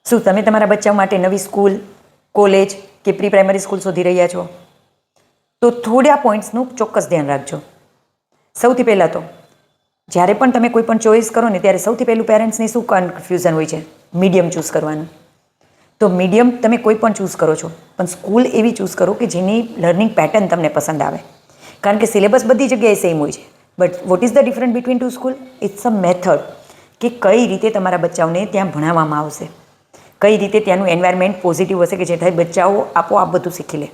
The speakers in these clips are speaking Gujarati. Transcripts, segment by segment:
શું તમે તમારા બચ્ચાઓ માટે નવી સ્કૂલ, કોલેજ કે પ્રી પ્રાઇમરી સ્કૂલ શોધી રહ્યા છો? તો થોડા પોઈન્ટ્સનું ચોક્કસ ધ્યાન રાખજો. સૌથી પહેલાં તો જ્યારે પણ તમે કોઈ પણ ચોઈસ કરો ને ત્યારે સૌથી પહેલું પેરેન્ટ્સની શું કન્ફ્યુઝન હોય છે? મીડિયમ ચૂઝ કરવાનું. તો મીડિયમ તમે કોઈ પણ ચૂઝ કરો છો, પણ સ્કૂલ એવી ચૂઝ કરો કે જેની લર્નિંગ પેટર્ન તમને પસંદ આવે. કારણ કે સિલેબસ બધી જગ્યાએ સેમ હોય છે, but what is the different between two school? It's a method, કે કઈ રીતે તમારા બચ્ચાઓને ત્યાં ભણાવવામાં આવશે, કઈ રીતે ત્યાંનું એન્વાયરમેન્ટ પોઝિટિવ હશે કે જેથી બચ્ચાઓ આપોઆપ બધું શીખી લે.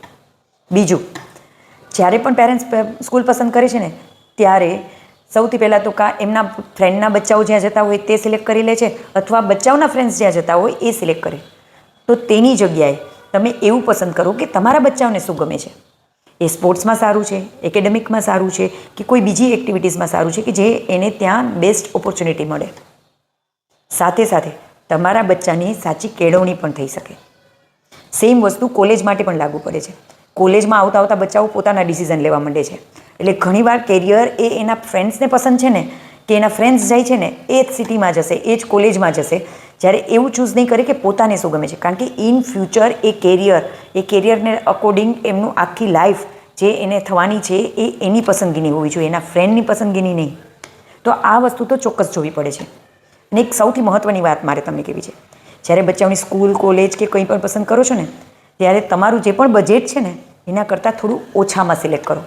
બીજું, જ્યારે પણ પેરેન્ટ્સ સ્કૂલ પસંદ કરે છે ને ત્યારે સૌથી પહેલાં તો એમના ફ્રેન્ડના બચ્ચાઓ જ્યાં જતા હોય તે સિલેક્ટ કરી લે છે, અથવા બચ્ચાઓના ફ્રેન્ડ્સ જ્યાં જતા હોય એ સિલેક્ટ કરે. તો તેની જગ્યાએ તમે એવું પસંદ કરો કે તમારા બચ્ચાઓને શું ગમે છે. એ સ્પોર્ટ્સમાં સારું છે, એકેડેમિકમાં સારું છે, કે કોઈ બીજી એક્ટિવિટીઝમાં સારું છે કે જે એને ત્યાં બેસ્ટ ઓપોર્ચ્યુનિટી મળે. સાથે સાથે તમારા બચ્ચાની સાચી કેળવણી પણ થઈ શકે. સેમ વસ્તુ કોલેજ માટે પણ લાગુ પડે છે. કોલેજમાં આવતા આવતા બચ્ચાઓ પોતાના ડિસિઝન લેવા માંડે છે. એટલે ઘણીવાર કેરિયર એ એના ફ્રેન્ડ્સને પસંદ છે ને, કે એના ફ્રેન્ડ્સ જાય છે ને એ જ સિટીમાં જશે, એ જ કોલેજમાં જશે, જ્યારે એવું ચૂઝ નહીં કરે કે પોતાને શું ગમે છે. કારણ કે ઇન ફ્યુચર એ કેરિયરને અકોર્ડિંગ એમનું આખી લાઈફ જે એને થવાની છે એ એની પસંદગીની હોવી જોઈએ, એના ફ્રેન્ડની પસંદગીની નહીં. તો આ વસ્તુ તો ચોક્કસ જોવી પડે છે. અને એક સૌથી મહત્ત્વની વાત મારે તમને કહેવી છે, જ્યારે બચ્ચાઓની સ્કૂલ, કોલેજ કે કંઈ પણ પસંદ કરો છો ને ત્યારે તમારું જે પણ બજેટ છે ને એના કરતાં થોડું ઓછામાં સિલેક્ટ કરો.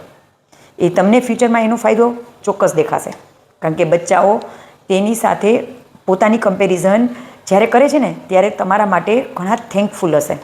એ તમને ફ્યુચરમાં એનો ફાયદો ચોક્કસ દેખાશે. કારણ કે બચ્ચાઓ તેની સાથે પોતાની કમ્પેરિઝન જ્યારે કરે છે ને ત્યારે તમારા માટે ઘણા થેન્કફુલ હશે.